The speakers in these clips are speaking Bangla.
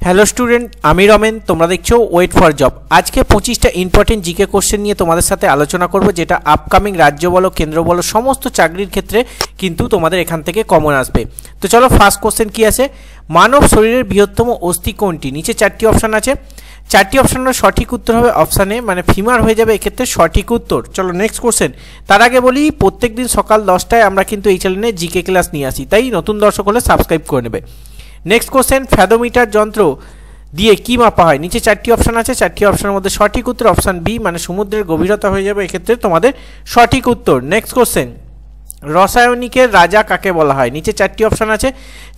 হ্যালো স্টুডেন্ট, আমি রমেন। তোমরা দেখছো ওয়েট ফর জব। আজকে 25টা ইম্পর্টেন্ট জিকে কোশ্চেন নিয়ে তোমাদের সাথে আলোচনা করব, যেটা আপকামিং রাজ্য বলো কেন্দ্র বলো সমস্ত চাকরির ক্ষেত্রে কিন্তু তোমাদের এখান থেকে কমন আসবে। তো চলো, ফার্স্ট কোশ্চেন কি আছে? মানব শরীরের বৃহত্তম অস্থি কোনটি? নিচে চারটি অপশান আছে, চারটি অপশানের সঠিক উত্তর হবে অপশান এ, মানে ফিমার হয়ে যাবে এক্ষেত্রে সঠিক উত্তর। চলো নেক্সট কোশ্চেন। তার আগে বলি, প্রত্যেক দিন সকাল 10টায় আমরা কিন্তু এই চ্যানেলে জিকে ক্লাস নিয়ে আসি, তাই নতুন দর্শক হলে সাবস্ক্রাইব করে নেবে। নেক্সট কোশ্চেন, ফ্যাদোমিটার যন্ত্র দিয়ে কি মাপা হয়? নিচে চারটি অপশান আছে, চারটি অপশানের মধ্যে সঠিক উত্তর অপশান বি, মানে সমুদ্রের গভীরতা হয়ে যাবে এক্ষেত্রে তোমাদের সঠিক উত্তর। নেক্সট কোশ্চেন, রসায়নিকের রাজা কাকে বলা হয়? নিচে চারটি অপশান আছে,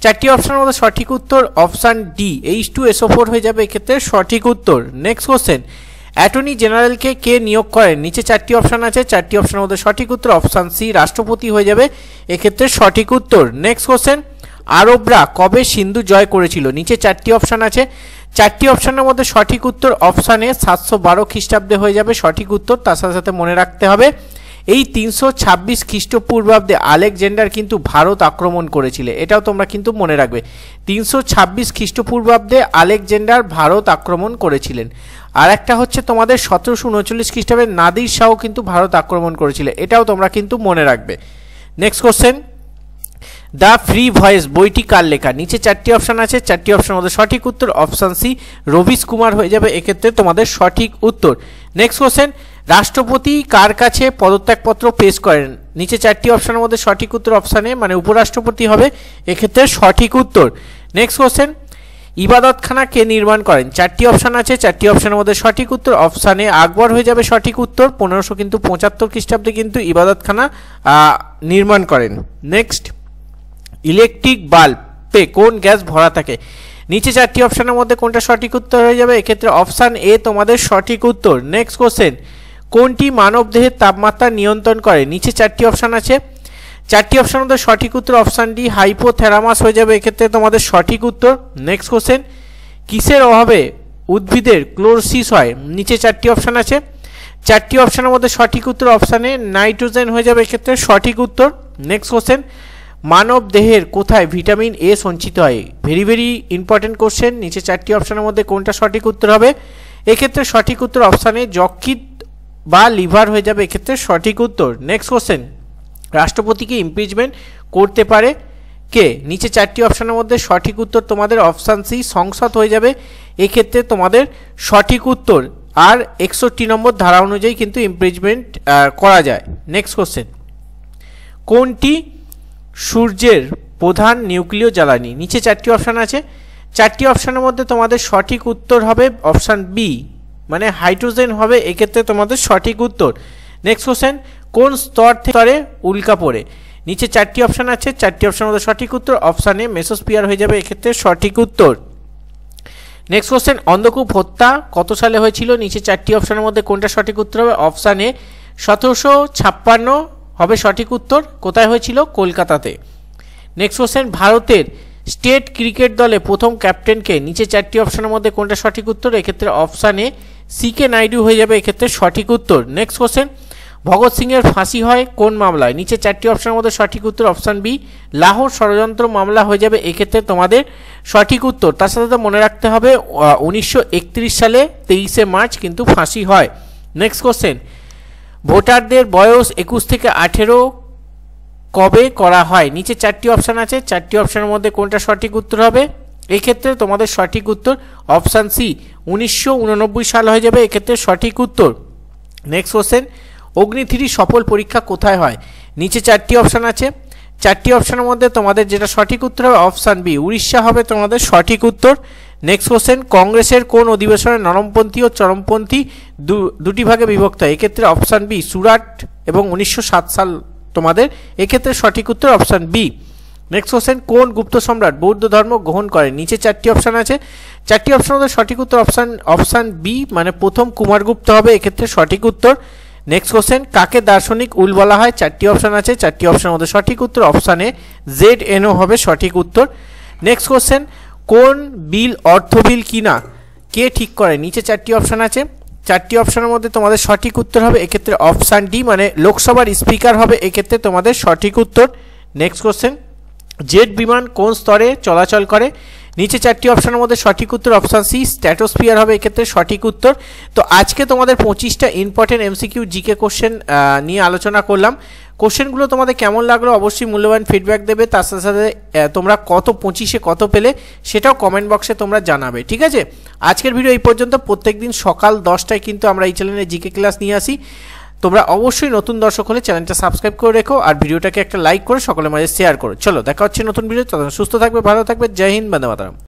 চারটি অপশানের মধ্যে সঠিক উত্তর অপশান ডি, H2SO4 হয়ে যাবে এক্ষেত্রে সঠিক উত্তর। নেক্সট কোশ্চেন, অ্যাটর্নি জেনারেলকে কে নিয়োগ করেন? নিচে চারটি অপশান আছে, চারটি অপশানের মধ্যে সঠিক উত্তর অপশান সি, রাষ্ট্রপতি হয়ে যাবে এক্ষেত্রে সঠিক উত্তর। নেক্সট কোশ্চেন, আরবরা কবে সিন্ধু জয় করেছিল? নিচে চারটি অপশান আছে, চারটি অপশানের মধ্যে সঠিক উত্তর অপশান এ 712 খ্রিস্টাব্দে হয়ে যাবে সঠিক উত্তর। তার সাথে সাথে মনে রাখতে হবে এই 326 খ্রিস্টপূর্বাব্দে আলেকজান্ডার কিন্তু ভারত আক্রমণ করেছিল, এটাও তোমরা কিন্তু মনে রাখবে। 326 খ্রিস্টপূর্বাব্দে আলেকজান্ডার ভারত আক্রমণ করেছিলেন। আর একটা হচ্ছে তোমাদের 1739 খ্রিস্টাব্দে নাদির শাহ কিন্তু ভারত আক্রমণ করেছিল, এটাও তোমরা কিন্তু মনে রাখবে। Next question, the free voice বইটি কার লেখা? নিচে চারটি অপশান আছে, চারটি অপশানের মধ্যে সঠিক উত্তর অপশান সি, রবিশ কুমার হয়ে যাবে এক্ষেত্রে তোমাদের সঠিক উত্তর। নেক্সট কোশ্চেন, রাষ্ট্রপতি কার কাছে পদত্যাগপত্র পেশ করেন? নিচে চারটি অপশানের মধ্যে সঠিক উত্তর অপশান এ, মানে উপরাষ্ট্রপতি হবে এক্ষেত্রে সঠিক উত্তর। নেক্সট কোশ্চেন, ইবাদতখানা কে নির্মাণ করেন? চারটি অপশান আছে, চারটি অপশানের মধ্যে সঠিক উত্তর অপশান এ, আকবর হয়ে যাবে সঠিক উত্তর। 1575 খ্রিস্টাব্দে কিন্তু ইবাদতখানা নির্মাণ করেন। নেক্সট, ইলেকট্রিক বাল্বে কোন গ্যাস ভরা থাকে? নিচে চারটি অপশানের মধ্যে কোনটা সঠিক উত্তর হয়ে যাবে? এক্ষেত্রে অপশান এ তোমাদের সঠিক উত্তর। নেক্সট কোশ্চেন, কোনটি মানব দেহের তাপমাত্রা নিয়ন্ত্রণ করে? নিচে চারটি অপশান আছে, চারটি অপশানের মধ্যে সঠিক উত্তর অপশান ডি, হাইপোথ্যালামাস হয়ে যাবে এক্ষেত্রে তোমাদের সঠিক উত্তর। নেক্সট কোশ্চেন, কিসের অভাবে উদ্ভিদের ক্লোরোসিস হয়? নিচে চারটি অপশান আছে, চারটি অপশানের মধ্যে সঠিক উত্তর অপশান এ, নাইট্রোজেন হয়ে যাবে এক্ষেত্রে সঠিক উত্তর। নেক্সট কোশ্চেন, মানব দেহের কোথায় ভিটামিন এ সঞ্চিত হয়? Very very important question. নিচে চারটি অপশানের মধ্যে কোনটা সঠিক উত্তর হবে? এক্ষেত্রে সঠিক উত্তর অপশান এ, যকৃৎ বা লিভার হয়ে যাবে এক্ষেত্রে সঠিক উত্তর। নেক্সট কোশ্চেন, রাষ্ট্রপতিকে ইমপিচমেন্ট করতে পারে কে? নিচে চারটি অপশানের মধ্যে সঠিক উত্তর তোমাদের অপশান সি, সংসদ হয়ে যাবে এক্ষেত্রে তোমাদের সঠিক উত্তর। আর 61 নম্বর ধারা অনুযায়ী কিন্তু ইমপিচমেন্ট করা যায়। নেক্সট কোশ্চেন, কোনটি সূর্যের প্রধান নিউক্লিয় জ্বালানি? নিচে চারটি অপশান আছে, চারটি অপশানের মধ্যে তোমাদের সঠিক উত্তর হবে অপশান বি, মানে হাইড্রোজেন হবে এক্ষেত্রে তোমাদের সঠিক উত্তর। নেক্সট কোশ্চেন, কোন স্তরে উল্কা পড়ে? নিচে চারটি অপশান আছে, চারটি অপশানের মধ্যে সঠিক উত্তর অপশান এ, মেসোস্ফিয়ার হয়ে যাবে এক্ষেত্রে সঠিক উত্তর। নেক্সট কোশ্চেন, অন্ধকূপ হত্যা কত সালে হয়েছিল? নিচে চারটি অপশানের মধ্যে কোনটা সঠিক উত্তর হবে? অপশান এ, 1756 হবে সঠিক উত্তর। কোথায় হয়েছিল? কলকাতাতে। নেক্সট কোশ্চেন, ভারতের স্টেট ক্রিকেট দলে প্রথম ক্যাপ্টেনকে? নিচে চারটি অপশানের মধ্যে কোনটা সঠিক উত্তর? এক্ষেত্রে অপশান এ, সি.কে. নাইডু হয়ে যাবে এক্ষেত্রে সঠিক উত্তর। নেক্সট কোশ্চেন, ভগৎ সিংয়ের ফাঁসি হয় কোন মামলায়? নিচে চারটি অপশানের মধ্যে সঠিক উত্তর অপশান বি, লাহোর ষড়যন্ত্র মামলা হয়ে যাবে এক্ষেত্রে তোমাদের সঠিক উত্তর। তার সাথে মনে রাখতে হবে 1931 সালে 23শে মার্চ কিন্তু ফাঁসি হয়। নেক্সট কোশ্চেন, ভোটারদের বয়স 21 থেকে 18 কবে করা হয়? নিচে চারটি অপশান আছে, চারটি অপশানের মধ্যে কোনটা সঠিক উত্তর হবে? এক্ষেত্রে তোমাদের সঠিক উত্তর অপশান সি, 1989 সাল হয়ে যাবে এক্ষেত্রে সঠিক উত্তর। নেক্সট কোশ্চেন, অগ্নি 3 সফল পরীক্ষা কোথায় হয়? নিচে চারটি অপশান আছে, চারটি অপশানের মধ্যে তোমাদের যেটা সঠিক উত্তর হবে অপশান বি, উড়িষ্যা হবে তোমাদের সঠিক উত্তর। নেক্সট কোশ্চেন, কংগ্রেসের কোন অধিবেশনে নরমপন্থী ও চরমপন্থী দুটি ভাগে বিভক্ত হয়? এক্ষেত্রে অপশান বি, সুরাট এবং 1907 সাল তোমাদের এক্ষেত্রে সঠিক উত্তর অপশান বি। নেক্সট কোশ্চেন, কোন গুপ্ত সম্রাট বৌদ্ধ ধর্ম গ্রহণ করেন? নিচে চারটি অপশান আছে, চারটি অপশানের মধ্যে সঠিক উত্তর অপশান বি, মানে প্রথম কুমারগুপ্ত হবে এক্ষেত্রে সঠিক উত্তর। নেক্সট কোশ্চেন, কাকে দার্শনিক উল বলা হয়? চারটি অপশান আছে, চারটি অপশানের মধ্যে সঠিক উত্তর অপশান এ, ZNO হবে সঠিক উত্তর। নেক্সট কোশ্চেন, কোন বিল অর্থ বিল কিনা কে ঠিক করে? নিচে চারটি অপশান আছে, চারটি অপশানের মধ্যে তোমাদের সঠিক উত্তর হবে এক্ষেত্রে অপশান ডি, মানে লোকসভার স্পিকার হবে এক্ষেত্রে তোমাদের সঠিক উত্তর। নেক্সট কোশ্চেন, জেট বিমান কোন স্তরে চলাচল করে? নিচে 4টি অপশনের মধ্যে সঠিক উত্তর অপশন সি স্ট্র্যাটোস্ফিয়ার হবে এক্ষেত্রে সঠিক উত্তর। তো আজকে তোমাদের 25টা ইম্পর্টেন্ট এমসিকিউ জিকে কোশ্চেন নিয়ে আলোচনা করলাম। কোশ্চেনগুলো তোমাদের কেমন লাগলো অবশ্যই মূল্যবান ফিডব্যাক দেবে, তার সাথে সাথে তোমরা কত 25-এ কত পেলে সেটাও কমেন্ট বক্সে তোমরা জানাবে, ঠিক আছে। আজকের ভিডিও এই পর্যন্ত। প্রত্যেকদিন সকাল 10টায় কিন্তু আমরা এই চ্যানেলে জিকে ক্লাস নিয়ে আসি। তোমরা অবশ্যই নতুন দর্শক হলে চ্যানেলটা সাবস্ক্রাইব করে রেখো আর ভিডিওটাকে একটা লাইক করে সকলের মাঝে শেয়ার করো। চলো দেখা হচ্ছে নতুন ভিডিও। ততক্ষণ সুস্থ থাকবে, ভালো থাকবে। জয় হিন্দ, বন্দে মাতরম।